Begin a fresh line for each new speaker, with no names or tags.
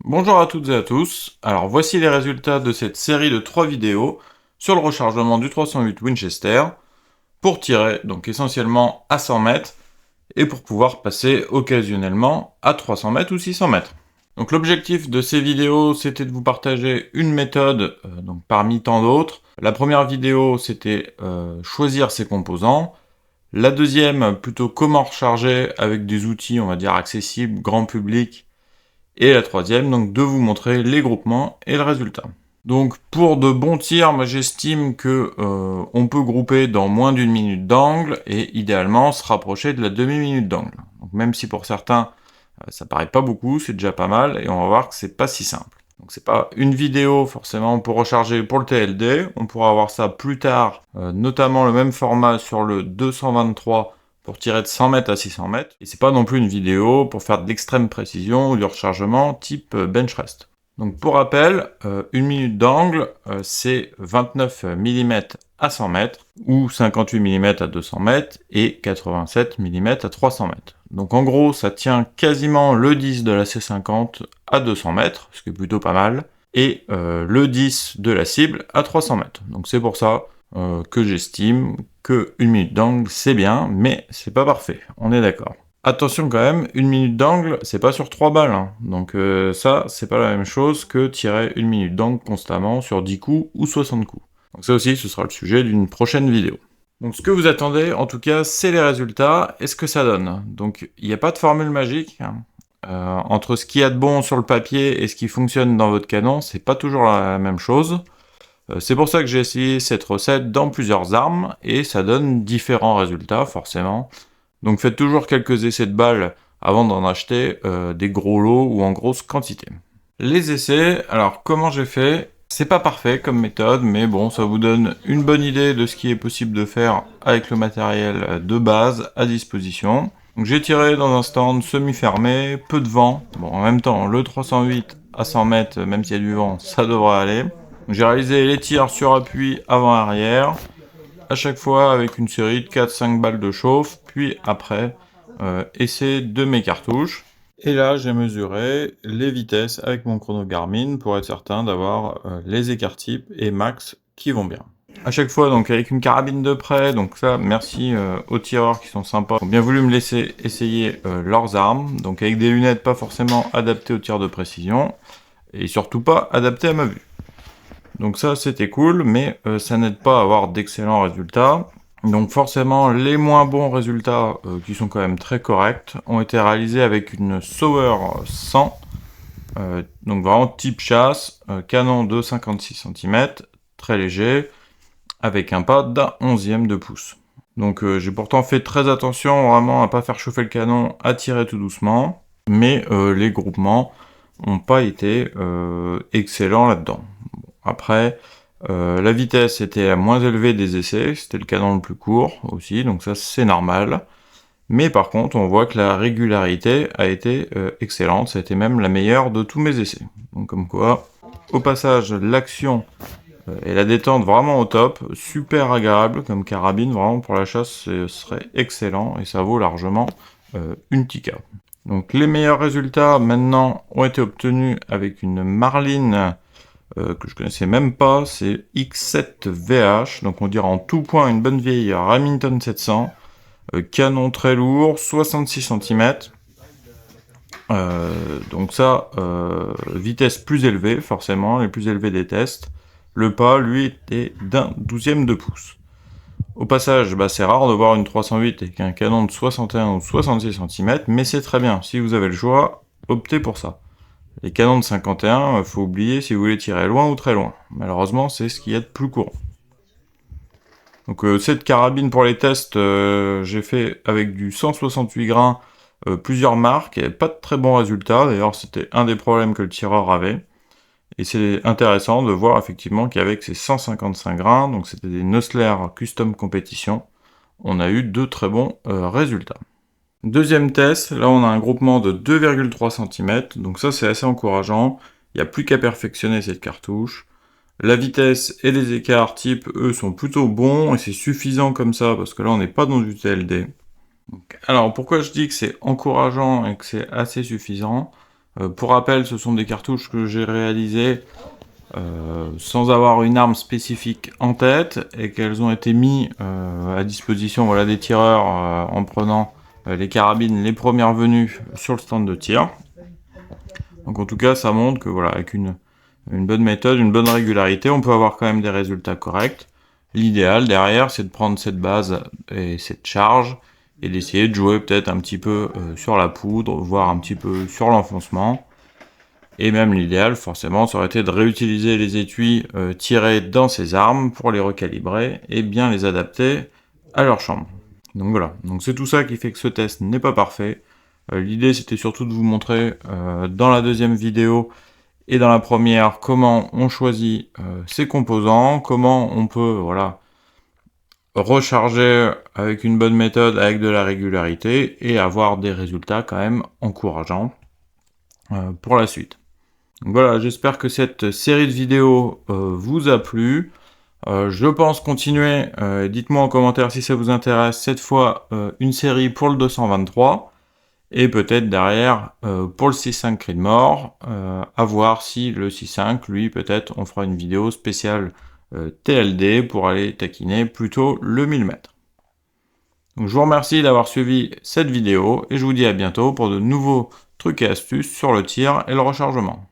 Bonjour à toutes et à tous, alors voici les résultats de cette série de 3 vidéos sur le rechargement du 308 Winchester pour tirer donc essentiellement à 100 mètres et pour pouvoir passer occasionnellement à 300 mètres ou 600 mètres. Donc l'objectif de ces vidéos c'était de vous partager une méthode donc parmi tant d'autres. La première vidéo c'était choisir ses composants. La deuxième plutôt comment recharger avec des outils on va dire accessibles, grand public. Et la troisième, donc de vous montrer les groupements et le résultat. Donc pour de bons tirs, moi j'estime que on peut grouper dans moins d'une minute d'angle et idéalement se rapprocher de la demi-minute d'angle. Donc même si pour certains ça paraît pas beaucoup, c'est déjà pas mal et on va voir que c'est pas si simple. Donc c'est pas une vidéo forcément pour recharger pour le TLD, on pourra voir ça plus tard, notamment le même format sur le 223 pour tirer de 100 mètres à 600 mètres. Et c'est pas non plus une vidéo pour faire de l'extrême précision ou du rechargement type bench rest. Donc pour rappel, une minute d'angle, c'est 29 mm à 100 mètres, ou 58 mm à 200 mètres, et 87 mm à 300 mètres. Donc en gros, ça tient quasiment le 10 de la C50 à 200 mètres, ce qui est plutôt pas mal, et le 10 de la cible à 300 mètres. Donc c'est pour ça que j'estime que une minute d'angle c'est bien, mais c'est pas parfait, on est d'accord. Attention quand même, une minute d'angle c'est pas sur 3 balles, hein. Donc ça c'est pas la même chose que tirer une minute d'angle constamment sur 10 coups ou 60 coups. Donc ça aussi ce sera le sujet d'une prochaine vidéo. Donc ce que vous attendez en tout cas c'est les résultats et ce que ça donne. Donc il n'y a pas de formule magique, hein. Entre ce qu'il y a de bon sur le papier et ce qui fonctionne dans votre canon, c'est pas toujours la même chose. C'est pour ça que j'ai essayé cette recette dans plusieurs armes, et ça donne différents résultats, forcément. Donc faites toujours quelques essais de balles avant d'en acheter des gros lots ou en grosse quantité. Les essais, alors comment j'ai fait? C'est pas parfait comme méthode, mais bon, ça vous donne une bonne idée de ce qui est possible de faire avec le matériel de base à disposition. Donc j'ai tiré dans un stand semi-fermé, peu de vent. Bon, en même temps, le 308 à 100 mètres, même s'il y a du vent, ça devrait aller. J'ai réalisé les tirs sur appui avant-arrière, à chaque fois avec une série de 4-5 balles de chauffe, puis après, essai de mes cartouches. Et là, j'ai mesuré les vitesses avec mon chrono Garmin pour être certain d'avoir les écarts type et max qui vont bien. À chaque fois, donc avec une carabine de près, donc ça, merci aux tireurs qui sont sympas, ils ont bien voulu me laisser essayer leurs armes, donc avec des lunettes pas forcément adaptées au tir de précision, et surtout pas adaptées à ma vue. Donc ça c'était cool, mais ça n'aide pas à avoir d'excellents résultats. Donc forcément les moins bons résultats, qui sont quand même très corrects, ont été réalisés avec une Sauer 100, donc vraiment type chasse, canon de 56 cm, très léger, avec un pas d'un 11e de pouce. Donc j'ai pourtant fait très attention vraiment à pas faire chauffer le canon, à tirer tout doucement, mais les groupements n'ont pas été excellents là-dedans. Après, la vitesse était la moins élevée des essais, c'était le canon le plus court aussi, donc ça c'est normal. Mais par contre, on voit que la régularité a été excellente, ça a été même la meilleure de tous mes essais. Donc comme quoi, au passage, l'action et la détente vraiment au top, super agréable comme carabine, vraiment pour la chasse ce serait excellent et ça vaut largement une Tikka. Donc les meilleurs résultats maintenant ont été obtenus avec une Marlin que je connaissais même pas, c'est X7VH, donc on dirait en tout point une bonne vieille Remington 700, canon très lourd, 66 cm, donc ça, vitesse plus élevée, forcément, les plus élevés des tests. Le pas, lui, était d'un 12e de pouce. Au passage, bah, c'est rare de voir une 308 avec un canon de 61 ou 66 cm, mais c'est très bien, si vous avez le choix, optez pour ça. Les canons de 51, faut oublier si vous voulez tirer loin ou très loin. Malheureusement, c'est ce qu'il y a de plus courant. Donc cette carabine pour les tests, j'ai fait avec du 168 grains, plusieurs marques, et pas de très bons résultats. D'ailleurs, c'était un des problèmes que le tireur avait. Et c'est intéressant de voir effectivement qu'avec ces 155 grains, donc c'était des Nosler Custom Competition, on a eu de très bons résultats. Deuxième test, là on a un groupement de 2,3 cm, donc ça c'est assez encourageant, il n'y a plus qu'à perfectionner cette cartouche. La vitesse et les écarts type, eux, sont plutôt bons, et c'est suffisant comme ça, parce que là on n'est pas dans du TLD. Alors pourquoi je dis que c'est encourageant et que c'est assez suffisant? Pour rappel, ce sont des cartouches que j'ai réalisées sans avoir une arme spécifique en tête et qu'elles ont été mises à disposition voilà, des tireurs en prenant les carabines les premières venues sur le stand de tir. Donc en tout cas, ça montre que voilà, avec une bonne méthode, une bonne régularité, on peut avoir quand même des résultats corrects. L'idéal derrière, c'est de prendre cette base et cette charge et d'essayer de jouer peut-être un petit peu sur la poudre, voire un petit peu sur l'enfoncement. Et même l'idéal, forcément, ça aurait été de réutiliser les étuis tirés dans ces armes pour les recalibrer et bien les adapter à leur chambre. Donc voilà, donc c'est tout ça qui fait que ce test n'est pas parfait. L'idée, c'était surtout de vous montrer dans la deuxième vidéo et dans la première comment on choisit ses composants, comment on peut voilà, recharger avec une bonne méthode, avec de la régularité et avoir des résultats quand même encourageants pour la suite. Donc voilà, j'espère que cette série de vidéos vous a plu. Je pense continuer, dites-moi en commentaire si ça vous intéresse, cette fois une série pour le 223, et peut-être derrière pour le 6.5 Creedmoor, à voir si le 6.5, lui peut-être on fera une vidéo spéciale TLD pour aller taquiner plutôt le 1000 mètres. Donc je vous remercie d'avoir suivi cette vidéo, et je vous dis à bientôt pour de nouveaux trucs et astuces sur le tir et le rechargement.